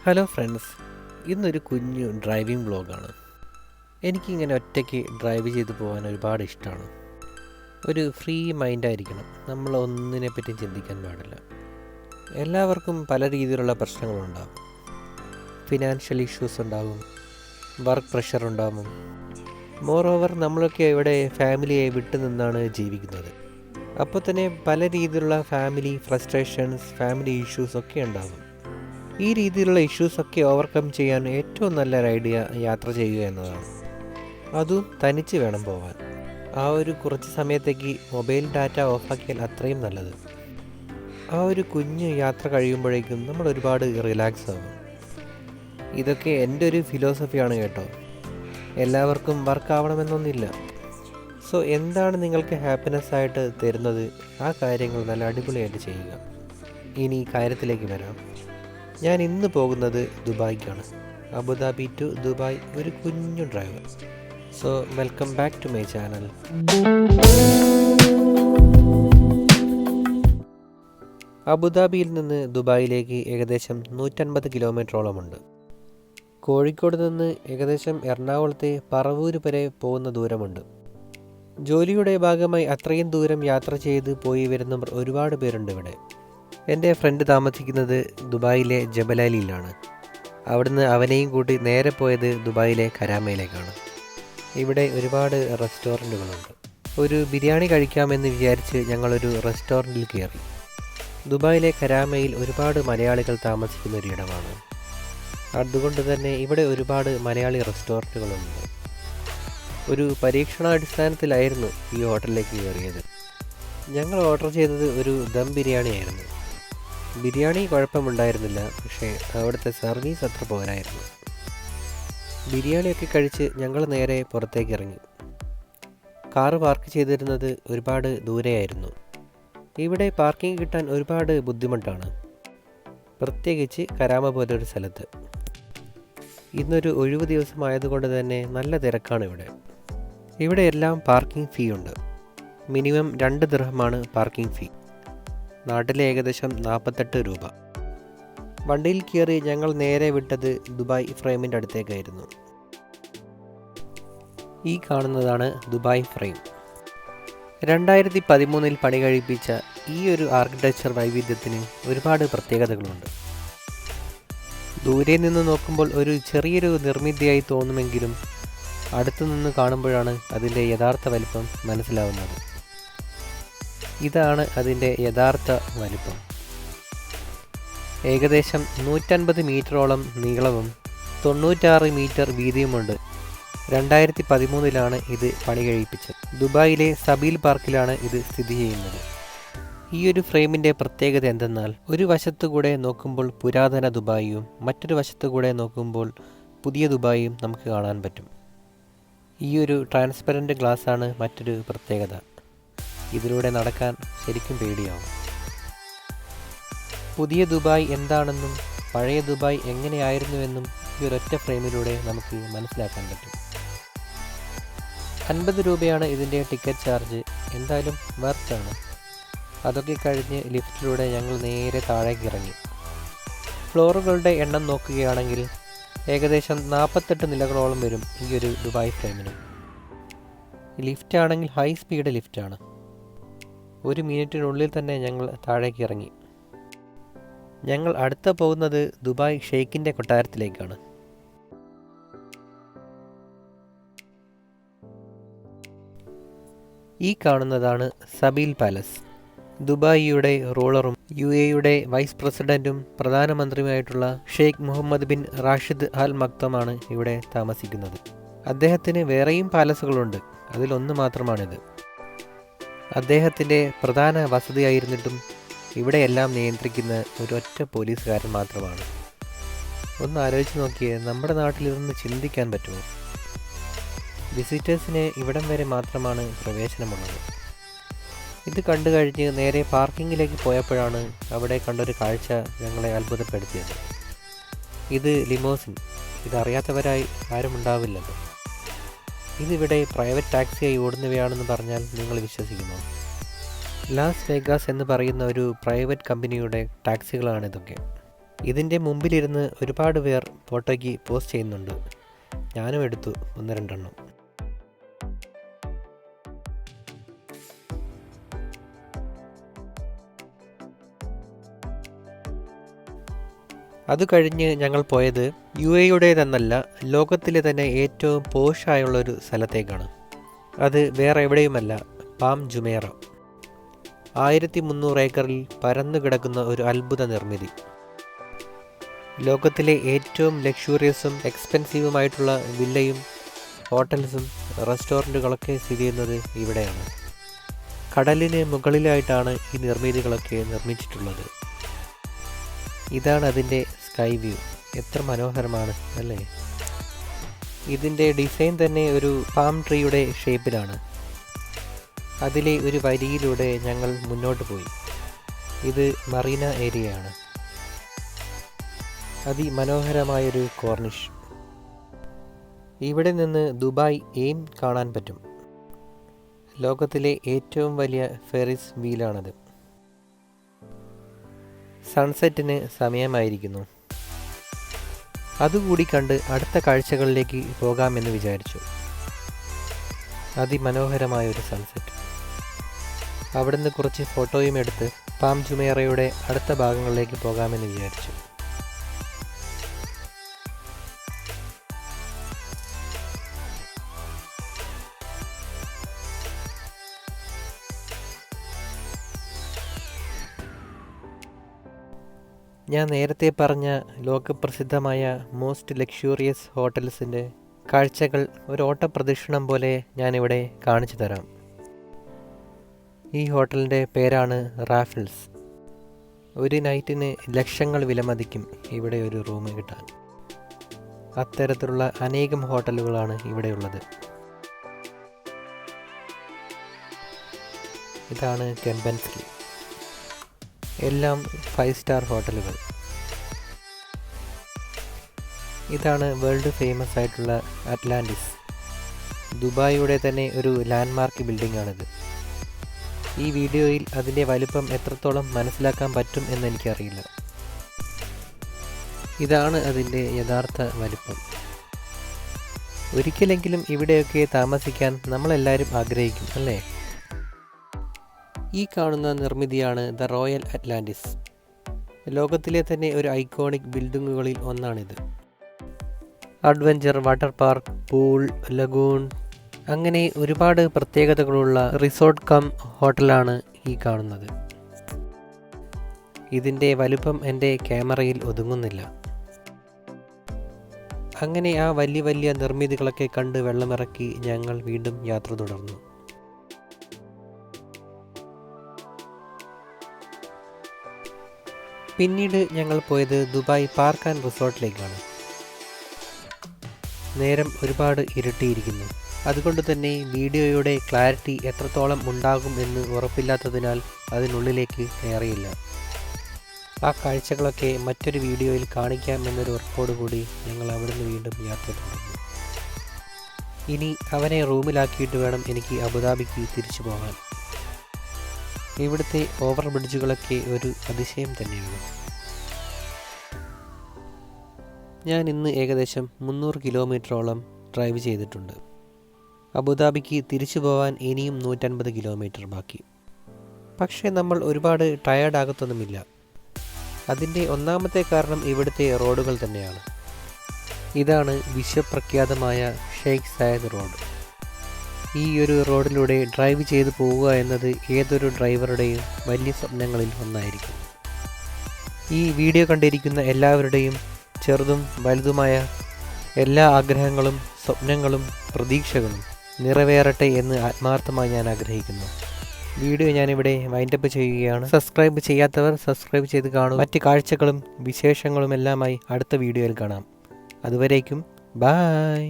Hello friends, ഇന്നൊരു കുഞ്ഞു driving വ്ളോഗാണ്. എനിക്കിങ്ങനെ ഒറ്റയ്ക്ക് ഡ്രൈവ് ചെയ്ത് പോകാൻ ഒരുപാട് ഇഷ്ടമാണ്. ഒരു ഫ്രീ മൈൻഡായിരിക്കണം, നമ്മൾ ഒന്നിനെപ്പറ്റി ചിന്തിക്കാൻ പാടില്ല. എല്ലാവർക്കും പല രീതിയിലുള്ള പ്രശ്നങ്ങളുണ്ടാകും. ഫിനാൻഷ്യൽ ഇഷ്യൂസ് ഉണ്ടാകും, വർക്ക് പ്രഷർ ഉണ്ടാകും. മോറോവർ നമ്മളൊക്കെ ഇവിടെ ഫാമിലിയെ വിട്ടു നിന്നാണ് ജീവിക്കുന്നത്. അപ്പോൾ തന്നെ പല രീതിയിലുള്ള ഫാമിലി ഫ്രസ്ട്രേഷൻസ്, ഫാമിലി ഇഷ്യൂസ് ഒക്കെ ഉണ്ടാകും. ഈ രീതിയിലുള്ള ഇഷ്യൂസൊക്കെ ഓവർകം ചെയ്യാൻ ഏറ്റവും നല്ലൊരു ഐഡിയ യാത്ര ചെയ്യുക എന്നതാണ്. അതും തനിച്ച് വേണം പോകാൻ. ആ ഒരു കുറച്ച് സമയത്തേക്ക് മൊബൈൽ ഡാറ്റ ഓഫാക്കിയാൽ അത്രയും നല്ലത്. ആ ഒരു കുഞ്ഞ് യാത്ര കഴിയുമ്പോഴേക്കും നമ്മൾ ഒരുപാട് റിലാക്സ് ആകും. ഇതൊക്കെ എൻ്റെ ഒരു ഫിലോസഫിയാണ് കേട്ടോ. എല്ലാവർക്കും വർക്ക് ആവണമെന്നൊന്നുമില്ല. സോ എന്താണ് നിങ്ങൾക്ക് ഹാപ്പിനെസ് ആയിട്ട് തരുന്നത്, ആ കാര്യങ്ങൾ നല്ല അടിപൊളിയായിട്ട് ചെയ്യുക. ഇനി കാര്യത്തിലേക്ക് വരാം. ഞാൻ ഇന്ന് പോകുന്നത് ദുബായ്ക്കാണ്. അബുദാബി ടു ദുബായ്, ഒരു കുഞ്ഞു drive. So welcome back to my channel. അബുദാബിയിൽ നിന്ന് ദുബായിലേക്ക് ഏകദേശം 150 കിലോമീറ്ററോളമുണ്ട്. കോഴിക്കോട് നിന്ന് ഏകദേശം എറണാകുളത്തെ പറവൂര് വരെ പോകുന്ന ദൂരമുണ്ട്. ജോലിയുടെ ഭാഗമായി അത്രയും ദൂരം യാത്ര ചെയ്ത് പോയി വരുന്നവർ ഒരുപാട് പേരുണ്ട് ഇവിടെ. എൻ്റെ ഫ്രണ്ട് താമസിക്കുന്നത് ദുബായിലെ ജബലാലിയിലാണ്. അവിടുന്ന് അവനെയും കൂട്ടി നേരെ പോയത് ദുബായിലെ കരാമയിലേക്കാണ്. ഇവിടെ ഒരുപാട് റെസ്റ്റോറൻറ്റുകളുണ്ട്. ഒരു ബിരിയാണി കഴിക്കാമെന്ന് വിചാരിച്ച് ഞങ്ങളൊരു റെസ്റ്റോറൻറ്റിൽ കയറി. ദുബായിലെ കരാമയിൽ ഒരുപാട് മലയാളികൾ താമസിക്കുന്ന ഒരിടമാണ്. അതുകൊണ്ട് തന്നെ ഇവിടെ ഒരുപാട് മലയാളി റെസ്റ്റോറൻറ്റുകളുണ്ട്. ഒരു പരീക്ഷണാടിസ്ഥാനത്തിലായിരുന്നു ഈ ഹോട്ടലിലേക്ക് കയറിയത്. ഞങ്ങൾ ഓർഡർ ചെയ്തത് ഒരു ദം ബിരിയാണി ആയിരുന്നു. ബിരിയാണി കുഴപ്പമുണ്ടായിരുന്നില്ല, പക്ഷേ അവിടുത്തെ സർവീസ് അത്ര പോരായിരുന്നു. ബിരിയാണിയൊക്കെ കഴിച്ച് ഞങ്ങൾ നേരെ പുറത്തേക്ക് ഇറങ്ങി. കാറ് പാർക്ക് ചെയ്തിരുന്നത് ഒരുപാട് ദൂരെയായിരുന്നു. ഇവിടെ പാർക്കിംഗ് കിട്ടാൻ ഒരുപാട് ബുദ്ധിമുട്ടാണ്, പ്രത്യേകിച്ച് കരാമ പോലൊരു സ്ഥലത്ത്. ഇന്നൊരു ഒഴിവ് ദിവസമായതുകൊണ്ട് തന്നെ നല്ല തിരക്കാണ് ഇവിടെ. ഇവിടെ എല്ലാം പാർക്കിംഗ് ഫീ ഉണ്ട്. മിനിമം 2 ദിർഹമാണ് പാർക്കിംഗ് ഫീ. നാട്ടിലെ ഏകദേശം 48 രൂപ. വണ്ടിയിൽ കയറി ഞങ്ങൾ നേരെ വിട്ടത് ദുബായ് ഫ്രെയിമിൻ്റെ അടുത്തേക്കായിരുന്നു. ഈ കാണുന്നതാണ് ദുബായ് ഫ്രെയിം. 2013 പണി കഴിപ്പിച്ച ഈ ഒരു ആർക്കിടെക്ചർ വൈവിധ്യത്തിന് ഒരുപാട് പ്രത്യേകതകളുണ്ട്. ദൂരെ നിന്ന് നോക്കുമ്പോൾ ഒരു ചെറിയൊരു നിർമ്മിതിയായി തോന്നുമെങ്കിലും അടുത്തു നിന്ന് കാണുമ്പോഴാണ് അതിൻ്റെ യഥാർത്ഥ വലിപ്പം മനസ്സിലാവുന്നത്. ഇതാണ് അതിൻ്റെ യഥാർത്ഥ വലിപ്പം. ഏകദേശം 150 മീറ്ററോളം നീളവും 96 മീറ്റർ വീതിയുമുണ്ട്. 2013 ഇത് പണി കഴിപ്പിച്ചത്. ദുബായിലെ സബീൽ പാർക്കിലാണ് ഇത് സ്ഥിതി ചെയ്യുന്നത്. ഈ ഒരു ഫ്രെയിമിൻ്റെ പ്രത്യേകത എന്തെന്നാൽ, ഒരു വശത്തുകൂടെ നോക്കുമ്പോൾ പുരാതന ദുബായിയും മറ്റൊരു വശത്തുകൂടെ നോക്കുമ്പോൾ പുതിയ ദുബായിയും നമുക്ക് കാണാൻ പറ്റും. ഈ ഒരു ട്രാൻസ്പെറൻറ്റ് ഗ്ലാസ്സാണ് മറ്റൊരു പ്രത്യേകത. ഇതിലൂടെ നടക്കാൻ ശരിക്കും പേടിയാവും. പുതിയ ദുബായ് എന്താണെന്നും പഴയ ദുബായ് എങ്ങനെയായിരുന്നുവെന്നും ഈ ഒരൊറ്റ ഫ്രെയിമിലൂടെ നമുക്ക് മനസ്സിലാക്കാൻ പറ്റും. 50 രൂപയാണ് ഇതിൻ്റെ ടിക്കറ്റ് ചാർജ്. എന്തായാലും വർത്താണോ. അതൊക്കെ കഴിഞ്ഞ് ലിഫ്റ്റിലൂടെ ഞങ്ങൾ നേരെ താഴേക്ക് ഇറങ്ങി. ഫ്ലോറുകളുടെ എണ്ണം നോക്കുകയാണെങ്കിൽ ഏകദേശം 48 നിലകളോളം വരും ഈ ഒരു ദുബായ് ഫ്രെയിമിന്. ലിഫ്റ്റ് ആണെങ്കിൽ ഹൈ സ്പീഡ് ലിഫ്റ്റാണ്. 1 മിനിറ്റിനുള്ളിൽ തന്നെ ഞങ്ങൾ താഴേക്ക് ഇറങ്ങി. ഞങ്ങൾ അടുത്ത പോകുന്നത് ദുബായ് ഷെയ്ഖിൻ്റെ കൊട്ടാരത്തിലേക്കാണ്. ഈ കാണുന്നതാണ് സബീൽ പാലസ്. ദുബായിയുടെ റൂളറും UAEയുടെ വൈസ് പ്രസിഡൻറ്റും പ്രധാനമന്ത്രിയുമായിട്ടുള്ള Sheikh Mohammed bin Rashid Al മക്തമാണ് ഇവിടെ താമസിക്കുന്നത്. അദ്ദേഹത്തിന് വേറെയും പാലസുകളുണ്ട്, അതിലൊന്ന് മാത്രമാണിത്. അദ്ദേഹത്തിൻ്റെ പ്രധാന വസതിയായിരുന്നിട്ടും ഇവിടെയെല്ലാം നിയന്ത്രിക്കുന്ന ഒരൊറ്റ പോലീസുകാരൻ മാത്രമാണ്. ഒന്ന് ആലോചിച്ച് നോക്കിയേ, നമ്മുടെ നാട്ടിൽ ഇതൊന്ന് ചിന്തിക്കാൻ പറ്റുമോ? വിസിറ്റേഴ്സിന് ഇവിടം വരെ മാത്രമാണ് പ്രവേശനമുള്ളത്. ഇത് കണ്ടു കഴിഞ്ഞ് നേരെ പാർക്കിങ്ങിലേക്ക് പോയപ്പോഴാണ് അവിടെ കണ്ടൊരു കാഴ്ച ഞങ്ങളെ അത്ഭുതപ്പെടുത്തിയത്. ഇത് ലിമോസിൻ. ഇതറിയാത്തവരായി ആരും ഉണ്ടാവില്ലല്ലോ. ഇതിവിടെ പ്രൈവറ്റ് ടാക്സിയായി ഓടുന്നവയാണെന്ന് പറഞ്ഞാൽ നിങ്ങൾ വിശ്വസിക്കുമോ? ലാസ് വേഗാസ് എന്ന് പറയുന്ന ഒരു പ്രൈവറ്റ് കമ്പനിയുടെ ടാക്സികളാണിതൊക്കെ. ഇതിൻ്റെ മുമ്പിലിരുന്ന് ഒരുപാട് പേർ ഫോട്ടോയ്ക്ക് പോസ്റ്റ് ചെയ്യുന്നുണ്ട്. ഞാനും എടുത്തു 1-2 എണ്ണം. അത് കഴിഞ്ഞ് ഞങ്ങൾ പോയത് UAEയുടേതെന്നല്ല, ലോകത്തിലെ തന്നെ ഏറ്റവും പോഷായുള്ളൊരു സ്ഥലത്തേക്കാണ്. അത് വേറെ എവിടെയുമല്ല, പാം ജുമേറ. 1300 ഏക്കറിൽ പരന്നു കിടക്കുന്ന ഒരു അത്ഭുത നിർമ്മിതി. ലോകത്തിലെ ഏറ്റവും ലക്ഷൂറിയസും എക്സ്പെൻസീവുമായിട്ടുള്ള വില്ലയും ഹോട്ടൽസും റെസ്റ്റോറൻറ്റുകളൊക്കെ സ്ഥിതി ചെയ്യുന്നത് ഇവിടെയാണ്. കടലിന് മുകളിലായിട്ടാണ് ഈ നിർമ്മിതികളൊക്കെ നിർമ്മിച്ചിട്ടുള്ളത്. ഇതാണ് അതിൻ്റെ സ്കൈ വ്യൂ. എത്ര മനോഹരമാണ് അല്ലേ? ഇതിൻ്റെ ഡിസൈൻ തന്നെ ഒരു പാം ട്രീയുടെ ഷേപ്പിലാണ്. അതിലെ ഒരു വരിയിലൂടെ ഞങ്ങൾ മുന്നോട്ട് പോയി. ഇത് മറീന ഏരിയയാണ്. അതിമനോഹരമായൊരു കോർണിഷ്. ഇവിടെ നിന്ന് ദുബായ് എയിം കാണാൻ പറ്റും. ലോകത്തിലെ ഏറ്റവും വലിയ ഫെറിസ് വീലാണത്. സൺസെറ്റിന് സമയമായിരിക്കുന്നു. അതുകൂടി കണ്ട് അടുത്ത കാഴ്ചകളിലേക്ക് പോകാമെന്ന് വിചാരിച്ചു. അതിമനോഹരമായൊരു സൺസെറ്റ്. അവിടുന്ന് കുറച്ച് ഫോട്ടോയും എടുത്ത് പാം ജുമേറയുടെ അടുത്ത ഭാഗങ്ങളിലേക്ക് പോകാമെന്ന് വിചാരിച്ചു. ഞാൻ നേരത്തെ പറഞ്ഞ ലോകപ്രസിദ്ധമായ മോസ്റ്റ് ലക്ഷൂറിയസ് ഹോട്ടൽസിൻ്റെ കാഴ്ചകൾ ഒരു ഓട്ടപ്രദക്ഷിണം പോലെ ഞാനിവിടെ കാണിച്ചു തരാം. ഈ ഹോട്ടലിൻ്റെ പേരാണ് റാഫിൾസ്. ഒരു നൈറ്റിന് ലക്ഷങ്ങൾ വിലമതിക്കും ഇവിടെ ഒരു റൂം കിട്ടാൻ. അത്തരത്തിലുള്ള അനേകം ഹോട്ടലുകളാണ് ഇവിടെയുള്ളത്. ഇതാണ് കെമ്പൻസ്കി. എല്ലാം 5 സ്റ്റാർ ഹോട്ടലുകൾ. ഇതാണ് വേൾഡ് ഫേമസ് ആയിട്ടുള്ള അറ്റ്ലാന്റിസ്. ദുബായിയുടെ തന്നെ ഒരു ലാൻഡ്മാർക്ക് ബിൽഡിംഗ് ആണിത്. ഈ വീഡിയോയിൽ അതിൻ്റെ വലുപ്പം എത്രത്തോളം മനസ്സിലാക്കാൻ പറ്റും എന്നെനിക്കറിയില്ല. ഇതാണ് അതിൻ്റെ യഥാർത്ഥ വലുപ്പം. ഒരിക്കലെങ്കിലും ഇവിടെയൊക്കെ താമസിക്കാൻ നമ്മളെല്ലാവരും ആഗ്രഹിക്കും അല്ലേ? ഈ കാണുന്ന നിർമ്മിതിയാണ് ദ റോയൽ അറ്റ്ലാന്റിസ്. ലോകത്തിലെ തന്നെ ഒരു ഐക്കോണിക് ബിൽഡിങ്ങുകളിൽ ഒന്നാണിത്. Adventure water park, pool, lagoon, അങ്ങനെ ഒരുപാട് പ്രത്യേകതകളുള്ള റിസോർട്ട് കം ഹോട്ടലാണ് ഈ കാണുന്നത്. ഇതിൻ്റെ വലുപ്പം എൻ്റെ ക്യാമറയിൽ ഒതുങ്ങുന്നില്ല. അങ്ങനെ ആ വലിയ വലിയ നിർമ്മിതികളൊക്കെ കണ്ട് വെള്ളമിറക്കി ഞങ്ങൾ വീണ്ടും യാത്ര തുടർന്നു. പിന്നീട് ഞങ്ങൾ പോയത് ദുബായ് പാർക്ക് ആൻഡ് റിസോർട്ടിലേക്കാണ്. നേരം ഒരുപാട് ഇരുട്ടിയിരിക്കുന്നു. അതുകൊണ്ട് തന്നെ വീഡിയോയുടെ ക്ലാരിറ്റി എത്രത്തോളം ഉണ്ടാകും എന്ന് ഉറപ്പില്ലാത്തതിനാൽ അതിനുള്ളിലേക്ക് കയറിയില്ല. ആ കാഴ്ചകളൊക്കെ മറ്റൊരു വീഡിയോയിൽ കാണിക്കാം എന്നൊരു ഉറപ്പോടുകൂടി ഞങ്ങൾ അവിടുന്ന് വീണ്ടും യാത്ര തുടർന്നു. ഇനി അവനെ റൂമിലാക്കിയിട്ട് വേണം എനിക്ക് അബുദാബിക്ക് തിരിച്ചു പോകാൻ. ഇവിടുത്തെ ഓവർ ബ്രിഡ്ജുകളൊക്കെ ഒരു അതിശയം തന്നെയാണ്. ഞാൻ ഇന്ന് ഏകദേശം 300 കിലോമീറ്ററോളം ഡ്രൈവ് ചെയ്തിട്ടുണ്ട്. അബുദാബിക്ക് തിരിച്ചു പോകാൻ ഇനിയും 150 കിലോമീറ്റർ ബാക്കി. പക്ഷേ നമ്മൾ ഒരുപാട് ടയേർഡാകത്തൊന്നുമില്ല. അതിൻ്റെ ഒന്നാമത്തെ കാരണം ഇവിടുത്തെ റോഡുകൾ തന്നെയാണ്. ഇതാണ് വിശ്വപ്രഖ്യാതമായ ഷെയ്ഖ് സായദ് റോഡ്. ഈ ഒരു റോഡിലൂടെ ഡ്രൈവ് ചെയ്ത് പോവുക എന്നത് ഏതൊരു ഡ്രൈവറുടെയും വലിയ സ്വപ്നങ്ങളിൽ ഒന്നായിരിക്കും. ഈ വീഡിയോ കണ്ടിരിക്കുന്ന എല്ലാവരുടെയും ചെറുതും വലുതുമായ എല്ലാ ആഗ്രഹങ്ങളും സ്വപ്നങ്ങളും പ്രതീക്ഷകളും നിറവേറട്ടെ എന്ന് ആത്മാർത്ഥമായി ഞാൻ ആഗ്രഹിക്കുന്നു. വീഡിയോ ഞാനിവിടെ വൈൻഡപ്പ് ചെയ്യുകയാണ്. സബ്സ്ക്രൈബ് ചെയ്യാത്തവർ സബ്സ്ക്രൈബ് ചെയ്ത് കാണും. മറ്റ് കാഴ്ചകളും വിശേഷങ്ങളുമെല്ലാമായി അടുത്ത വീഡിയോയിൽ കാണാം. അതുവരേക്കും ബായ്.